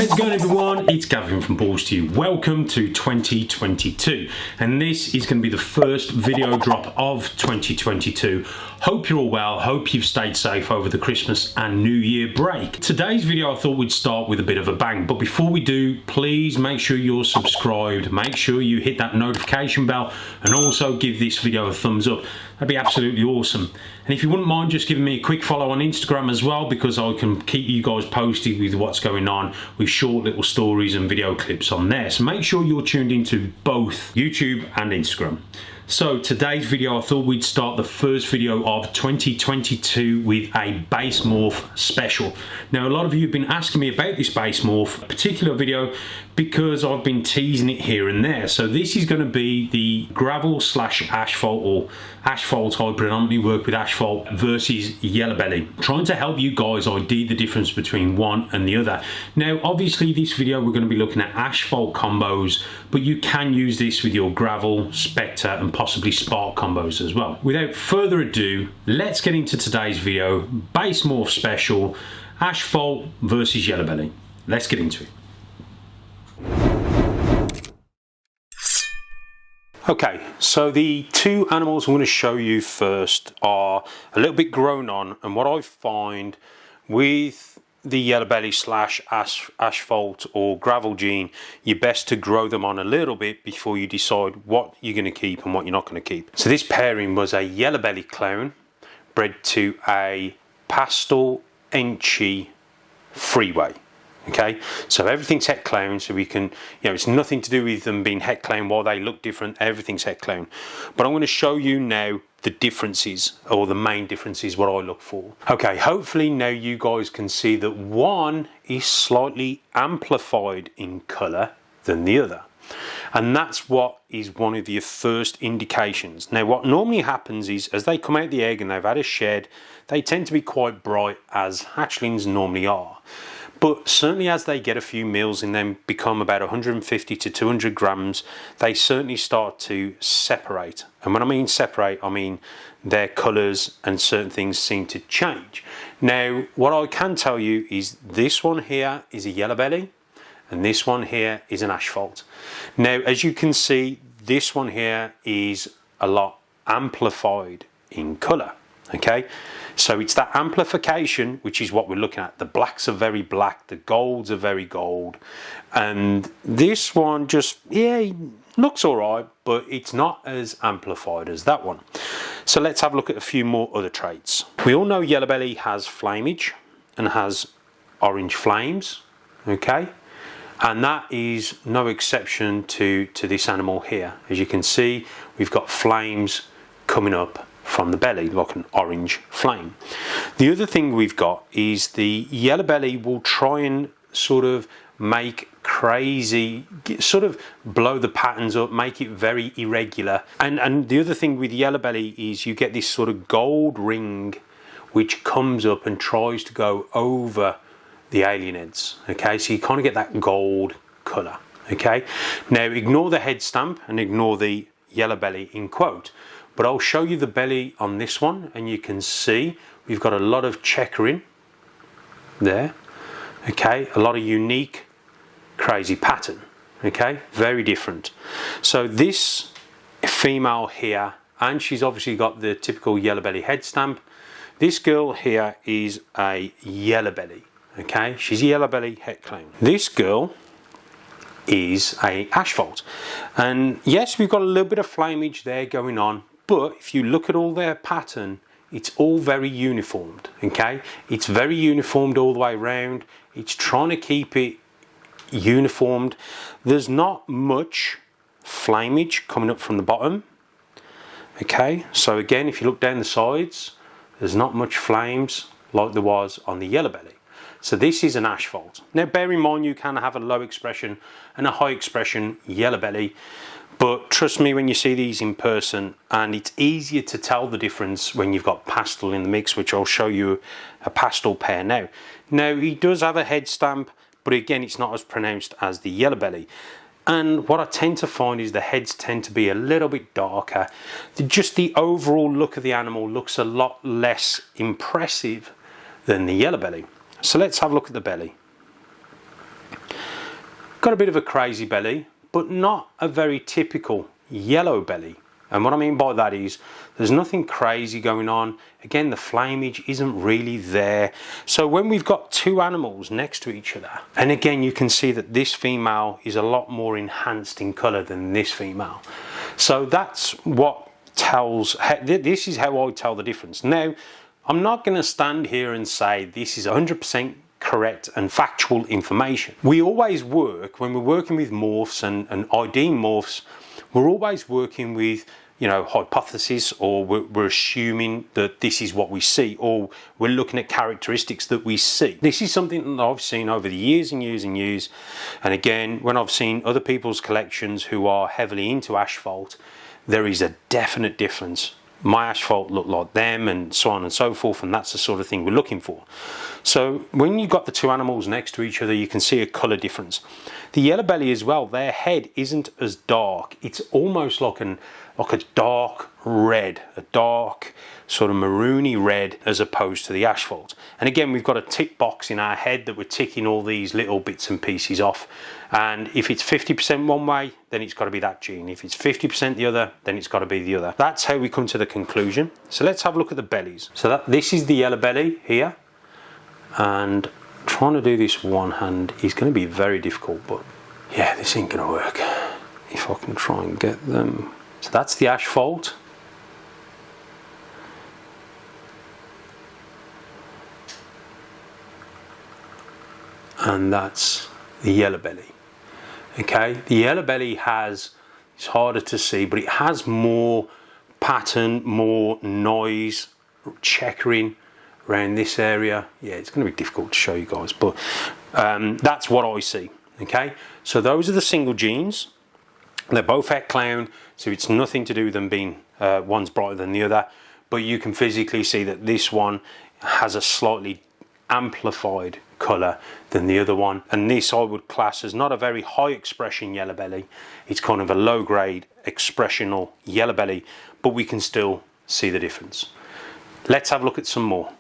How's it going, everyone? It's Gavin from Balls to You. Welcome to 2022, and this is going to be the first video drop of 2022. Hope you're all well, hope you've stayed safe over the Christmas and New Year break. Today's video I thought we'd start with a bit of a bang, but before we do, please make sure you're subscribed, make sure you hit that notification bell, and also give this video a thumbs up. That'd be absolutely awesome. And if you wouldn't mind just giving me a quick follow on Instagram as well, because I can keep you guys posted with what's going on with short little stories and video clips on there. So make sure you're tuned into both YouTube and Instagram. So today's video, I thought we'd start the first video of 2022 with a base morph special. Now, a lot of you have been asking me about this base morph particular video because I've been teasing it here and there. So this is going to be the gravel slash asphalt, or asphalt. I predominantly work with asphalt versus yellow belly, trying to help you guys ID the difference between one and the other. Now, obviously this video we're going to be looking at asphalt combos, but you can use this with your gravel, spectre and possibly spark combos as well. Without further ado, let's get into today's video. Base morph special, asphalt versus yellow belly. Let's get into it. Okay, so the two animals I'm going to show you first are a little bit grown on, and what I find with the yellow belly slash asphalt or gravel gene, you're best to grow them on a little bit before you decide what you're going to keep and what you're not going to keep. So this pairing was a yellow belly clown bred to a Pastel Enchi freeway. Okay, so everything's het clown, so we can, it's nothing to do with them being het clown while they look different, everything's het clown. But I'm going to show you now the differences, or the main differences, what I look for. Okay, hopefully now you guys can see that one is slightly amplified in colour than the other. And that's what is one of your first indications. Now, what normally happens is, as they come out the egg and they've had a shed, they tend to be quite bright, as hatchlings normally are. But certainly as they get a few meals in them, become about 150 to 200 grams, they certainly start to separate. And when I mean separate, I mean their colours and certain things seem to change. Now, what I can tell you is this one here is a yellow belly, and this one here is an asphalt. Now, as you can see, this one here is a lot amplified in colour. Okay, so it's that amplification which is what we're looking at. The blacks are very black, the golds are very gold, and this one just, looks all right, but it's not as amplified as that one. So let's have a look at a few more other traits. We all know yellow belly has flamage and has orange flames, okay, and that is no exception to this animal here. As you can see, we've got flames coming up from the belly, like an orange flame. The other thing we've got is the yellow belly will try and sort of make crazy, sort of blow the patterns up, make it very irregular. And the other thing with yellow belly is you get this sort of gold ring which comes up and tries to go over the alien heads. Okay, so you kind of get that gold colour. Okay, now ignore the head stamp and ignore the yellow belly in quote. But I'll show you the belly on this one, and you can see we've got a lot of checkering there. Okay, a lot of unique, crazy pattern. Okay, very different. So this female here, and she's obviously got the typical yellow belly head stamp. This girl here is a yellow belly. Okay, she's a yellow belly het clown. This girl is a asphalt, and yes, we've got a little bit of flamage there going on. But if you look at all their pattern, it's all very uniformed, okay? It's very uniformed all the way around. It's trying to keep it uniformed. There's not much flamage coming up from the bottom, okay? So again, if you look down the sides, there's not much flames like there was on the yellow belly. So this is an asphalt. Now, bear in mind, you can have a low expression and a high expression yellow belly. But trust me when you see these in person, and it's easier to tell the difference when you've got Pastel in the mix, which I'll show you a Pastel pair now. Now, he does have a head stamp, but again, it's not as pronounced as the yellow belly. And what I tend to find is the heads tend to be a little bit darker. Just the overall look of the animal looks a lot less impressive than the yellow belly. So let's have a look at the belly. Got a bit of a crazy belly, but not a very typical yellow belly. And what I mean by that is there's nothing crazy going on. Again, the flameage isn't really there. So when we've got two animals next to each other, and again, you can see that this female is a lot more enhanced in colour than this female. So that's what tells, this is how I tell the difference. Now, I'm not going to stand here and say this is 100% correct and factual information. We always work, when we're working with morphs and ID morphs, we're always working with, you know, hypothesis, or we're assuming that this is what we see, or we're looking at characteristics that we see. This is something that I've seen over the years and years and years. And again, when I've seen other people's collections who are heavily into asphalt, there is a definite difference. My asphalt look like them, and so on and so forth, and that's the sort of thing we're looking for. So when you've got the two animals next to each other, you can see a colour difference. The yellow belly as well, their head isn't as dark. It's almost like a dark red, a dark sort of maroony red, as opposed to the asphalt. And again, we've got a tick box in our head that we're ticking all these little bits and pieces off. And if it's 50% one way, then it's got to be that gene. If it's 50% the other, then it's got to be the other. That's how we come to the conclusion. So let's have a look at the bellies. So this is the yellow belly here. And trying to do this one hand is going to be very difficult, but yeah, this ain't going to work. If I can try and get them. So that's the asphalt. And that's the yellow belly. Okay, the yellow belly has, it's harder to see, but it has more pattern, more noise, checkering around this area. Yeah, it's going to be difficult to show you guys, but that's what I see. Okay, so those are the single genes. They're both het clown, so it's nothing to do with them being one's brighter than the other, but you can physically see that this one has a slightly amplified colour than the other one, and this I would class as not a very high expression yellow belly. It's kind of a low grade expressional yellow belly, but we can still see the difference. Let's have a look at some more.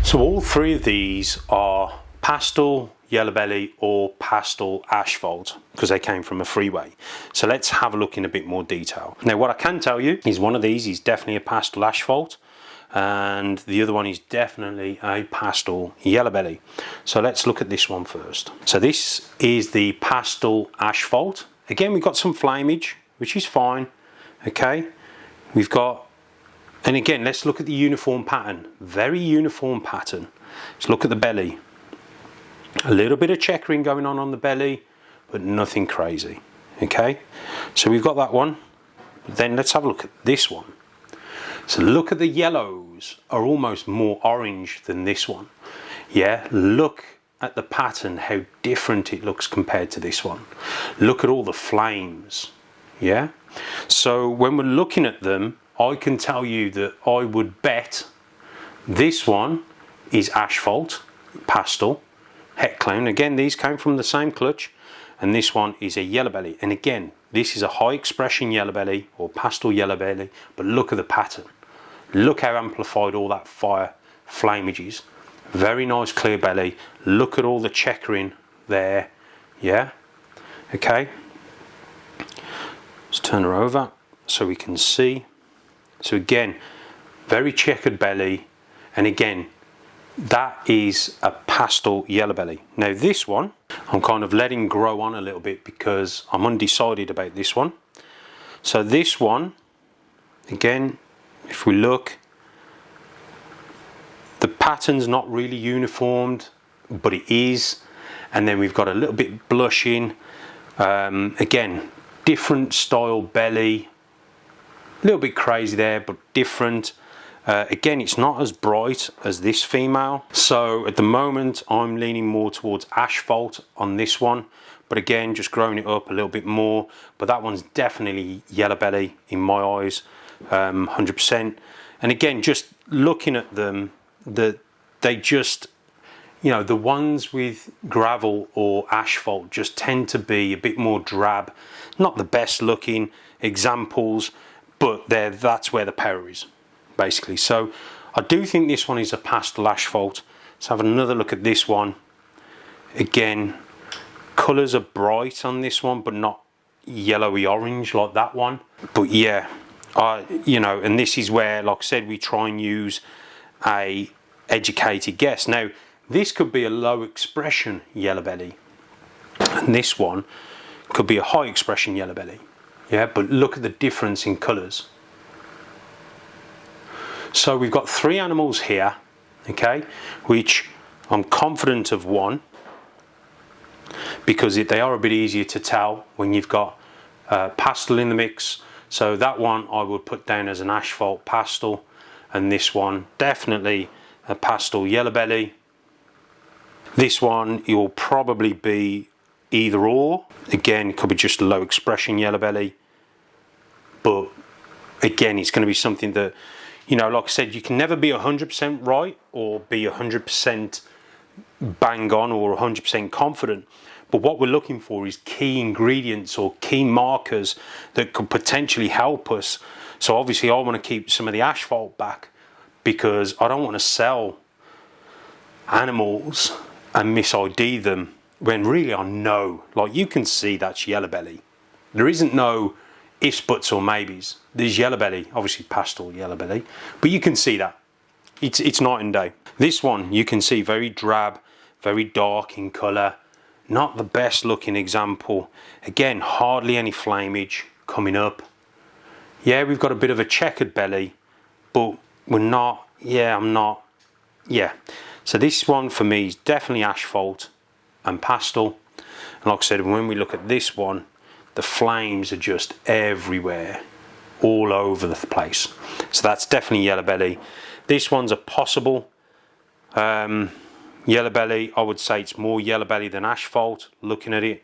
So all three of these are pastel yellow belly or pastel asphalt, because they came from a freeway. So let's have a look in a bit more detail. Now what I can tell you is one of these is definitely a pastel asphalt, and the other one is definitely a pastel yellow belly. So let's look at this one first. So this is the pastel asphalt. Again, we've got some flameage, which is fine. Okay, we've got, and again, let's look at the uniform pattern. Very uniform pattern. Let's look at the belly. A little bit of checkering going on the belly, but nothing crazy. Okay, so we've got that one. Then let's have a look at this one. So look at the yellows are almost more orange than this one. Yeah, look at the pattern, how different it looks compared to this one. Look at all the flames. Yeah, so when we're looking at them, I can tell you that I would bet this one is asphalt, pastel, het clown. Again, these came from the same clutch, and this one is a yellow belly. And again, this is a high expression yellow belly or pastel yellow belly, but look at the pattern. Look how amplified all that fire flameage is. Very nice clear belly. Look at all the checkering there. Yeah, okay. Let's turn her over so we can see. So again, very checkered belly, and again, that is a pastel yellow belly. Now this one, I'm kind of letting grow on a little bit because I'm undecided about this one. So this one, again, if we look, the pattern's not really uniformed, but it is. And then we've got a little bit blushing. Again, different style belly. A little bit crazy there, but different. Again, it's not as bright as this female. So at the moment, I'm leaning more towards asphalt on this one. But again, just growing it up a little bit more. But that one's definitely yellow belly in my eyes, 100%. And again, just looking at them, they just, you know, the ones with gravel or asphalt just tend to be a bit more drab. Not the best looking examples, but that's where the power is, basically. So I do think this one is a pastel asphalt. Let's have another look at this one. Again, colours are bright on this one, but not yellowy orange like that one. But yeah, you know, and this is where, like I said, we try and use a educated guess. Now, this could be a low expression yellow belly, and this one could be a high expression yellow belly. Yeah, but look at the difference in colours. So we've got 3 animals here, okay, which I'm confident of one, because they are a bit easier to tell when you've got pastel in the mix. So that one I would put down as an asphalt pastel, and this one definitely a pastel yellow belly. This one you'll probably be either or. Again, it could be just a low expression yellow belly, but again, it's going to be something that, you know, like I said, you can never be 100% right or be 100% bang on or 100% confident. But what we're looking for is key ingredients or key markers that could potentially help us. So obviously I want to keep some of the asphalt back, because I don't want to sell animals and mis-ID them when really I know, like you can see that's yellow belly. There isn't no ifs, buts or maybes. There's yellow belly, obviously pastel yellow belly, but you can see that. It's night and day. This one you can see very drab, very dark in colour. Not the best looking example. Again, hardly any flamage coming up. Yeah, we've got a bit of a checkered belly, but we're not, So this one for me is definitely asphalt and pastel. And like I said, when we look at this one, the flames are just everywhere, all over the place. So that's definitely yellow belly. This one's a possible yellow belly. I would say it's more yellow belly than asphalt, looking at it,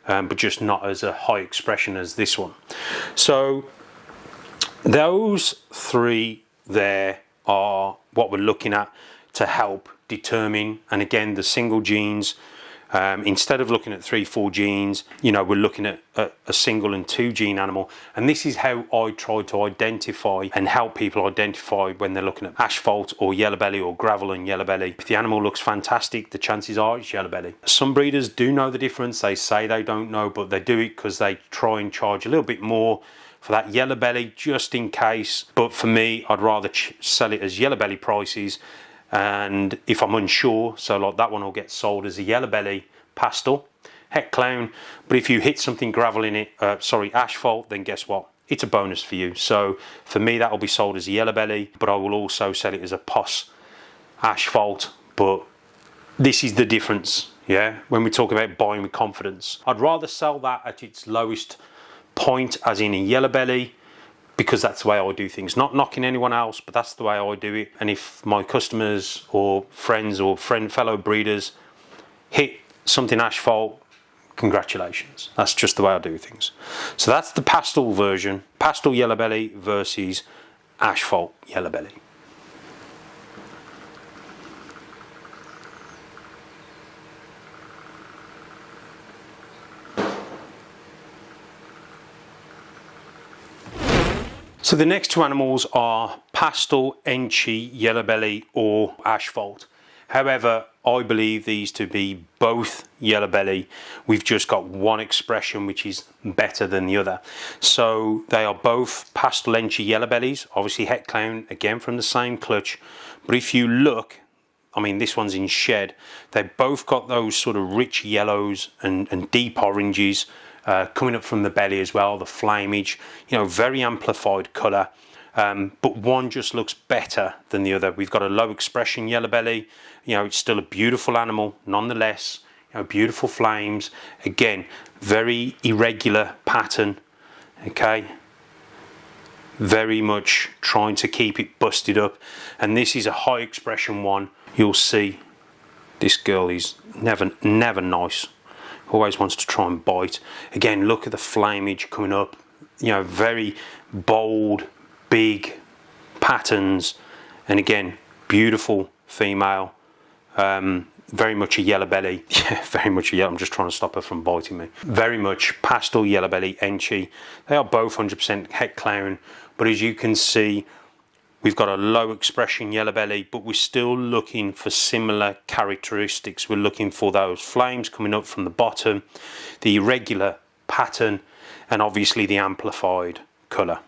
but just not as a high expression as this one. So those 3 there are what we're looking at to help determine. And again, the single genes, instead of looking at 3-4 genes, you know, we're looking at a single and 2 gene animal. And this is how I try to identify and help people identify when they're looking at asphalt or yellow belly or gravel and yellow belly. If the animal looks fantastic, the chances are it's yellow belly. Some breeders do know the difference. They say they don't know, but they do it because they try and charge a little bit more for that yellow belly, just in case. But for me, I'd rather sell it as yellow belly prices. And if I'm unsure, so like that one will get sold as a yellow belly pastel heck clown. But if you hit something gravel in it, asphalt, then guess what, it's a bonus for you. So for me, that will be sold as a yellow belly, but I will also sell it as a POS asphalt. But this is the difference, yeah, when we talk about buying with confidence. I'd rather sell that at its lowest point, as in a yellow belly, because that's the way I do things. Not knocking anyone else, but that's the way I do it. And if my customers or friends or fellow breeders hit something asphalt, congratulations. That's just the way I do things. So that's the pastel version, pastel yellow belly versus asphalt yellow belly. So the next 2 animals are pastel, Enchi, yellow belly or asphalt. However, I believe these to be both yellow belly. We've just got one expression which is better than the other. So they are both pastel Enchi yellow bellies, obviously het clown, again from the same clutch. But if you look, I mean, this one's in shed. They've both got those sort of rich yellows and deep oranges coming up from the belly as well, the flamage, you know, very amplified colour. But one just looks better than the other. We've got a low expression yellow belly. You know, it's still a beautiful animal nonetheless. You know, beautiful flames. Again, very irregular pattern. Okay, very much trying to keep it busted up. And this is a high expression one. You'll see this girl is never nice. Always wants to try and bite. Again, look at the flamage coming up. You know, very bold, big patterns. And again, beautiful female. Very much a yellow belly. Yeah, very much a yellow. I'm just trying to stop her from biting me. Very much pastel yellow belly, Enchi. They are both 100% het clown. But as you can see, We've got a low expression yellow belly, but we're still looking for similar characteristics. We're looking for those flames coming up from the bottom, the irregular pattern, and obviously the amplified colour.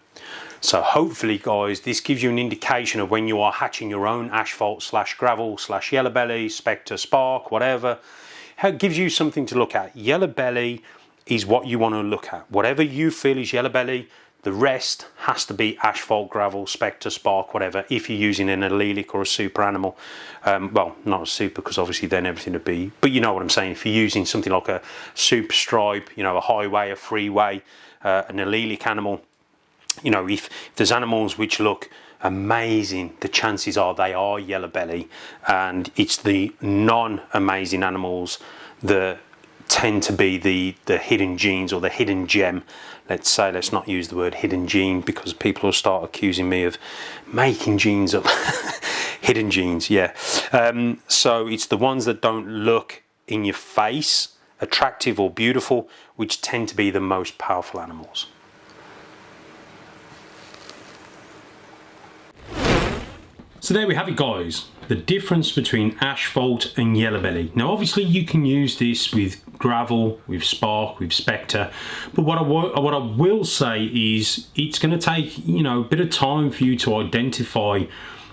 So hopefully guys, this gives you an indication of when you are hatching your own asphalt slash gravel slash yellow belly, Spectre, Spark, whatever. It gives you something to look at. Yellow belly is what you want to look at. Whatever you feel is yellow belly, the rest has to be asphalt, gravel, Spectre, Spark, whatever, if you're using an allelic or a super animal. Well, not a super, because obviously then everything would be, but you know what I'm saying. If you're using something like a super stripe, you know, a highway, a freeway, an allelic animal, you know, if there's animals which look amazing, the chances are they are yellow belly, and it's the non-amazing animals that tend to be the hidden genes or the hidden gem. Let's say, let's not use the word hidden gene, because people will start accusing me of making genes up. Hidden genes, yeah. So it's the ones that don't look in your face attractive or beautiful, which tend to be the most powerful animals. So there we have it guys, the difference between asphalt and yellow belly. Now obviously you can use this with gravel, with Spark, with Spectre, but what I will say is it's going to take, you know, a bit of time for you to identify,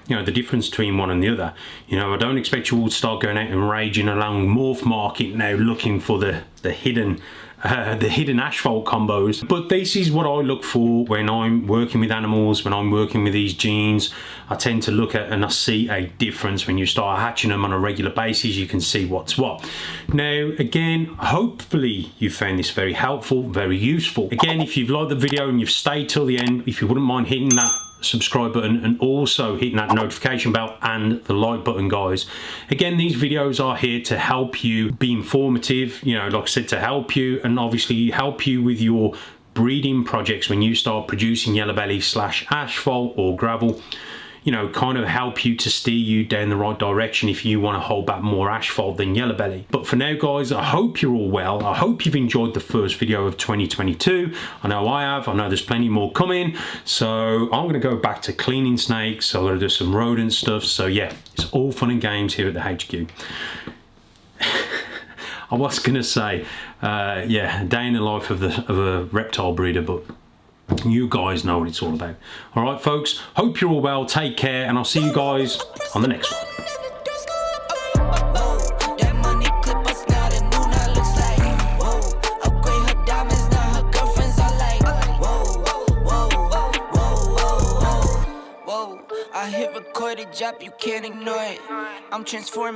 you know, the difference between one and the other. You know, I don't expect you all to start going out and raging along MORPH market now looking for the hidden asphalt combos, but this is what I look for when I'm working with animals, when I'm working with these genes. I tend to look at and I see a difference. When you start hatching them on a regular basis, you can see what's what. Now again, hopefully you found this very helpful, very useful. Again, if you've liked the video and you've stayed till the end, if you wouldn't mind hitting that subscribe button and also hitting that notification bell and the like button guys. Again, these videos are here to help you, be informative, you know, like I said, to help you, and obviously help you with your breeding projects when you start producing yellow belly slash asphalt or gravel. You know, kind of help you to steer you down the right direction if you want to hold back more asphalt than yellow belly. But for now guys, I hope you're all well. I hope you've enjoyed the first video of 2022. I know I have. I know there's plenty more coming. So I'm going to go back to cleaning snakes. I'm going to do some rodent stuff. So yeah, it's all fun and games here at the HQ. I was going to say, yeah, a day in the life of a reptile breeder, but you guys know what it's all about. All right, folks, hope you're all well. Take care, and I'll see you guys on the next one. I hit record a job, you can't ignore it. I'm transforming.